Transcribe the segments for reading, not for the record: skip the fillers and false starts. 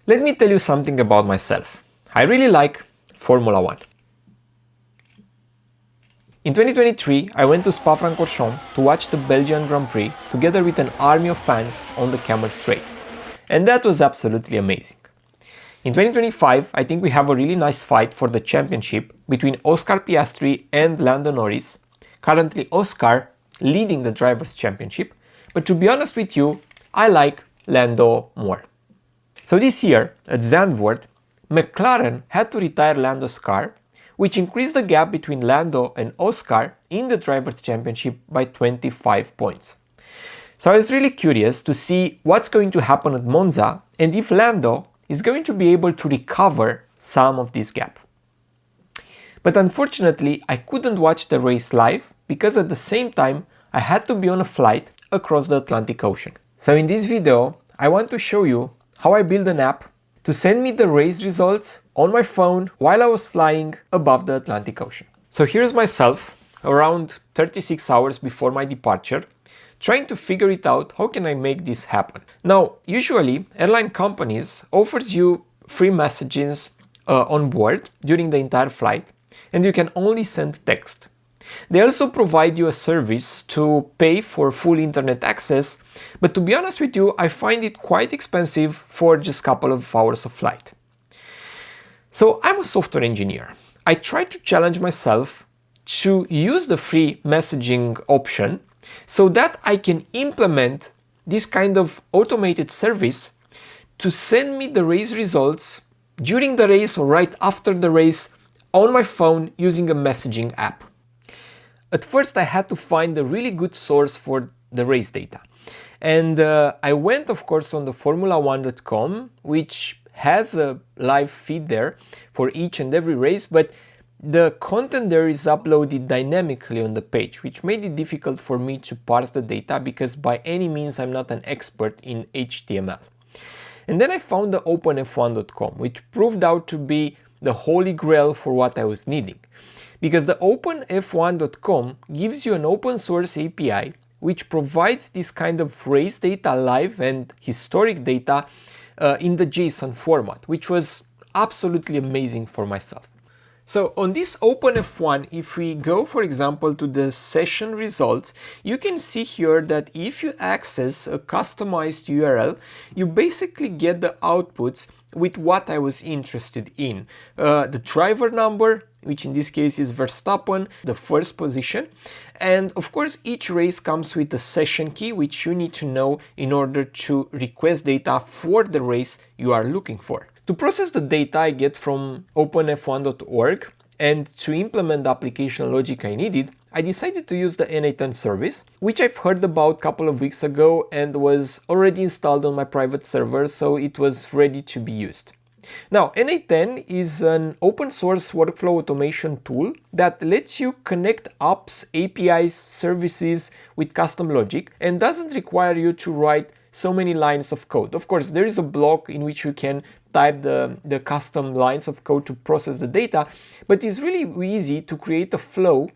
Let me tell you something about myself. I really like Formula 1. In 2023, I went to Spa-Francorchamps to watch the Belgian Grand Prix together with an army of fans on the Camel Straight. And that was absolutely amazing. In 2025, I think we have a really nice fight for the championship between Oscar Piastri and Lando Norris. Currently Oscar leading the Drivers' Championship, but to be honest with you, I like Lando more. So this year, at Zandvoort, McLaren had to retire Lando's car, which increased the gap between Lando and Oscar in the Drivers' Championship by 25 points. So I was really curious to see what's going to happen at Monza and if Lando is going to be able to recover some of this gap. But unfortunately, I couldn't watch the race live because at the same time I had to be on a flight across the Atlantic Ocean. So in this video, I want to show you how I built an app to send me the race results on my phone while I was flying above the Atlantic Ocean. So here's myself around 36 hours before my departure, trying to figure it out, how can I make this happen. Now, usually airline companies offers you free messages on board during the entire flight, and you can only send text. They also provide you a service to pay for full internet access, but to be honest with you, I find it quite expensive for just a couple of hours of flight. So I'm a software engineer. I try to challenge myself to use the free messaging option so that I can implement this kind of automated service to send me the race results during the race or right after the race on my phone using a messaging app. At first I had to find a really good source for the race data. And I went of course on the formula1.com, which has a live feed there for each and every race, but the content there is uploaded dynamically on the page, which made it difficult for me to parse the data because by any means I'm not an expert in HTML. And then I found the openf1.com, which proved out to be the holy grail for what I was needing. Because the openf1.com gives you an open source API which provides this kind of race data live and historic data in the JSON format, which was absolutely amazing for myself. So on this OpenF1, if we go for example to the session results, you can see here that if you access a customized URL, you basically get the outputs with what I was interested in. The driver number, which in this case is Verstappen, the first position. And of course, each race comes with a session key, which you need to know in order to request data for the race you are looking for. To process the data I get from openf1.org and to implement the application logic I needed, I decided to use the n8n service, which I've heard about a couple of weeks ago and was already installed on my private server, so it was ready to be used. Now, n8n is an open source workflow automation tool that lets you connect apps, APIs, services with custom logic and doesn't require you to write so many lines of code. Of course, there is a block in which you can type the custom lines of code to process the data, but it's really easy to create a flow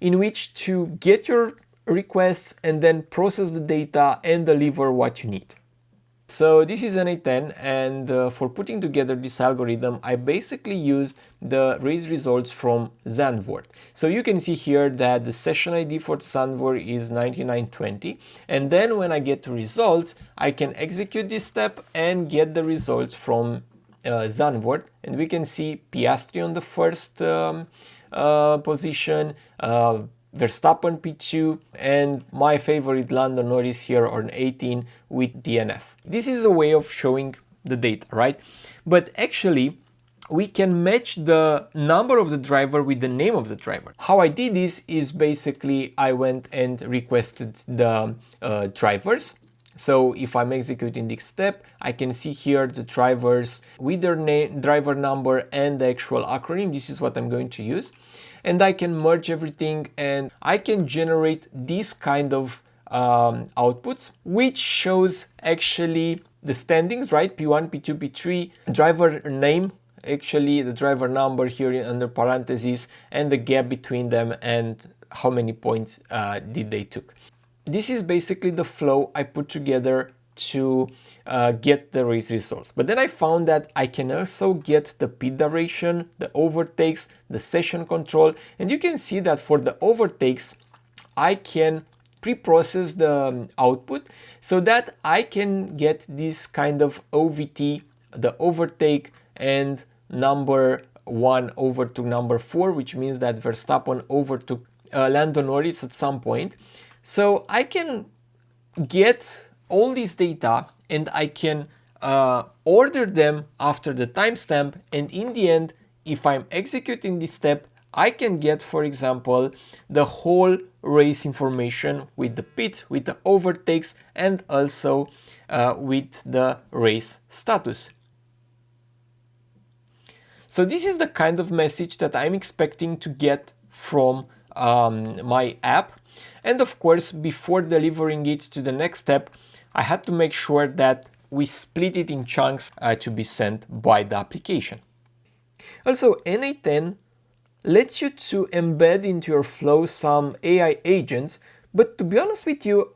in which to get your requests and then process the data and deliver what you need. So this is n8n, and for putting together this algorithm, I basically used the race results from Zandvoort. So you can see here that the session ID for Zandvoort is 9920, and then when I get the results, I can execute this step and get the results from Zandvoort, and we can see Piastri on the first position, Verstappen P2, and my favorite Lando Norris here on 18 with DNF. This is a way of showing the data, right? But actually, we can match the number of the driver with the name of the driver. How I did this is basically I went and requested the drivers. So if I'm executing this step, I can see here the drivers with their name, driver number, and the actual acronym. This is what I'm going to use. And I can merge everything and I can generate this kind of outputs, which shows actually the standings, right? P1, P2, P3, driver name, actually the driver number here under parentheses, and the gap between them and how many points did they took. This is basically the flow I put together to get the race results. But then I found that I can also get the pit duration, the overtakes, the session control, and you can see that for the overtakes, I can pre-process the output so that I can get this kind of OVT, the overtake and number 1 overtook number 4, which means that Verstappen overtook Lando Norris at some point. So I can get all this data and I can order them after the timestamp, and in the end, if I'm executing this step, I can get, for example, the whole race information with the pits, with the overtakes, and also with the race status. So this is the kind of message that I'm expecting to get from my app. And of course, before delivering it to the next step, I had to make sure that we split it in chunks to be sent by the application. Also, n8n lets you to embed into your flow some AI agents, but to be honest with you,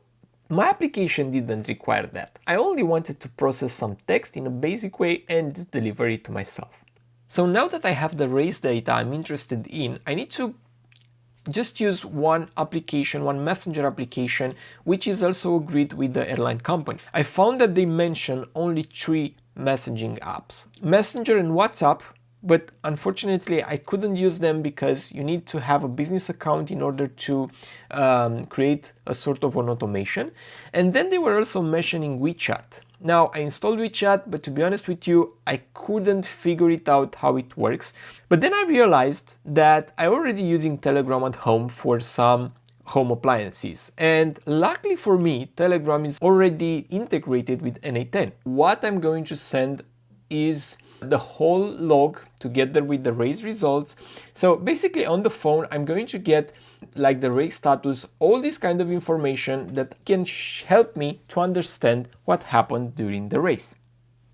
my application didn't require that. I only wanted to process some text in a basic way and deliver it to myself. So now that I have the race data I'm interested in, I need to just use one application, one messenger application, which is also agreed with the airline company. I found that they mention only 3 messaging apps: Messenger and WhatsApp, but unfortunately I couldn't use them because you need to have a business account in order to create a sort of an automation. And then they were also mentioning WeChat. Now, I installed WeChat, but to be honest with you, I couldn't figure it out how it works. But then I realized that I'm already using Telegram at home for some home appliances. And luckily for me, Telegram is already integrated with n8n. What I'm going to send is the whole log together with the race results. So basically on the phone, I'm going to get like the race status, all this kind of information that can help me to understand what happened during the race.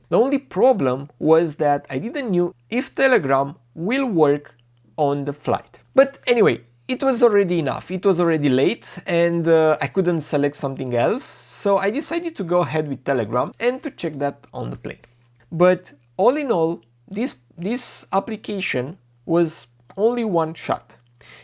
The only problem was that I didn't know if Telegram will work on the flight. But anyway, it was already enough. It was already late and I couldn't select something else. So I decided to go ahead with Telegram and to check that on the plane. But all in all, this application was only one shot.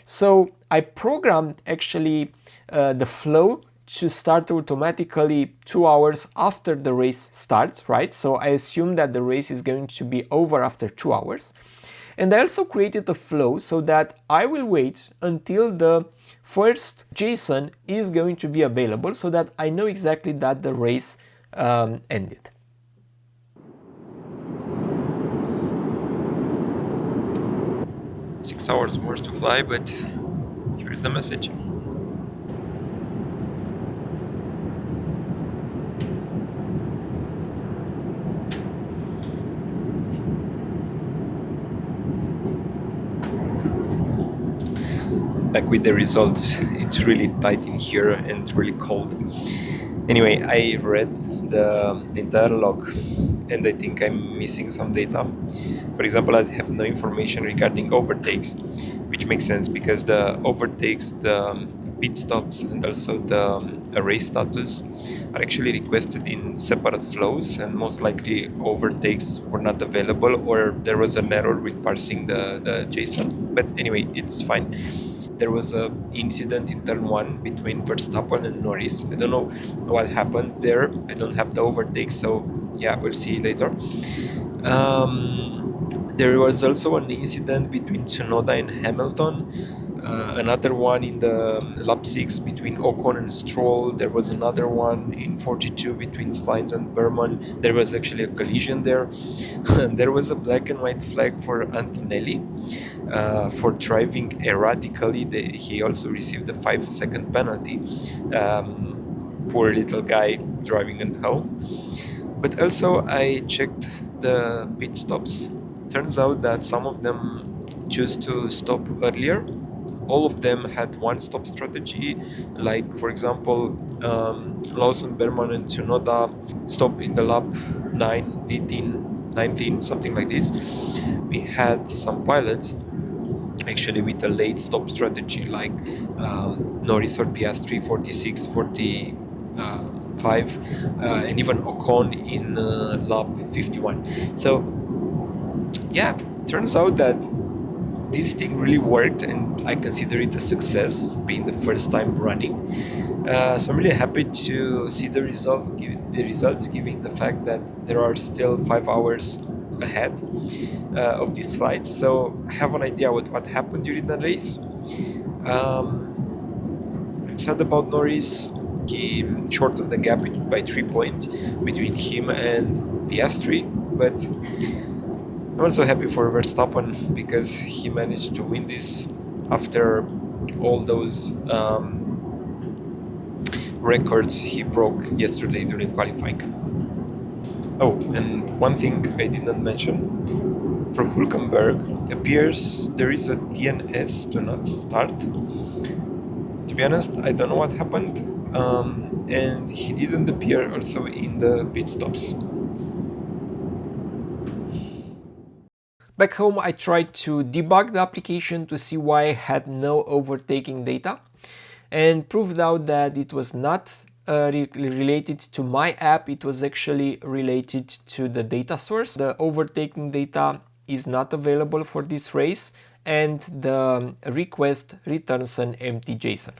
So I programmed actually the flow to start automatically 2 hours after the race starts, right? So I assume that the race is going to be over after 2 hours. And I also created a flow so that I will wait until the first JSON is going to be available so that I know exactly that the race ended. 6 hours more to fly, but here is the message. Back with the results. It's really tight in here and really cold. Anyway, I read the entire log and I think I'm missing some data. For example, I have no information regarding overtakes, which makes sense because the overtakes, the pit stops and also the race status are actually requested in separate flows, and most likely overtakes were not available or there was an error with parsing the JSON. But anyway, it's fine. There was an incident in turn 1 between Verstappen and Norris. I don't know what happened there. I don't have the overtake, so yeah, we'll see later. There was also an incident between Tsunoda and Hamilton. Another one in the lap 6 between Ocon and Stroll. There was another one in 42 between Sainz and Berman. There was actually a collision there. There was a black and white flag for Antonelli for driving erratically. He also received a 5-second penalty. Poor little guy driving at home. But also I checked the pit stops. Turns out that some of them choose to stop earlier. All of them had one stop strategy, like for example Lawson, Berman and Tsunoda stop in the lap 9, 18, 19, something like this. We had some pilots actually with a late stop strategy, like Norris or Piastri 46, 40, 5 and even Ocon in lap 51. So yeah, turns out that this thing really worked, and I consider it a success, being the first time running. So I'm really happy to see the results, given the fact that there are still 5 hours ahead of this flight. So I have an idea what happened during the race. I'm sad about Norris. He shortened the gap by 3 points between him and Piastri, but I'm also happy for Verstappen because he managed to win this after all those records he broke yesterday during qualifying. Oh, and one thing I did not mention, for Hülkenberg, appears there is a DNS do not start. To be honest, I don't know what happened, and he didn't appear also in the pit stops. Back home, I tried to debug the application to see why I had no overtaking data, and proved out that it was not related to my app, it was actually related to the data source. The overtaking data is not available for this race, and the request returns an empty JSON.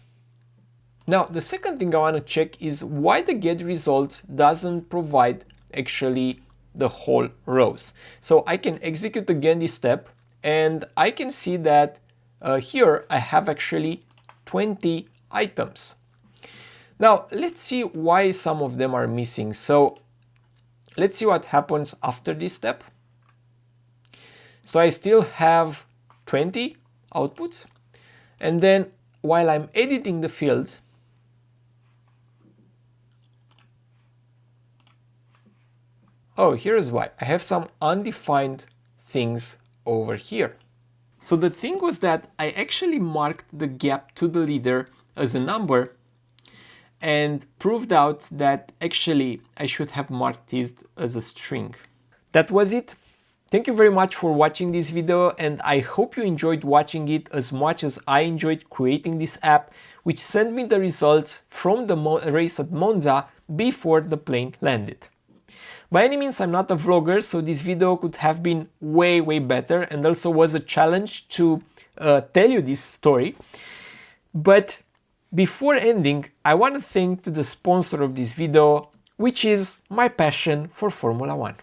Now, the second thing I want to check is why the get results doesn't provide actually the whole rows. So I can execute again this step, and I can see that here I have actually 20 items. Now let's see why some of them are missing. So let's see what happens after this step. So I still have 20 outputs, and then while I'm editing the fields, oh, here's why. I have some undefined things over here. So the thing was that I actually marked the gap to the leader as a number and proved out that actually I should have marked it as a string. That was it. Thank you very much for watching this video, and I hope you enjoyed watching it as much as I enjoyed creating this app, which sent me the results from the race at Monza before the plane landed. By any means, I'm not a vlogger, so this video could have been way better, and also was a challenge to tell you this story. But before ending, I want to thank to the sponsor of this video, which is my passion for Formula 1.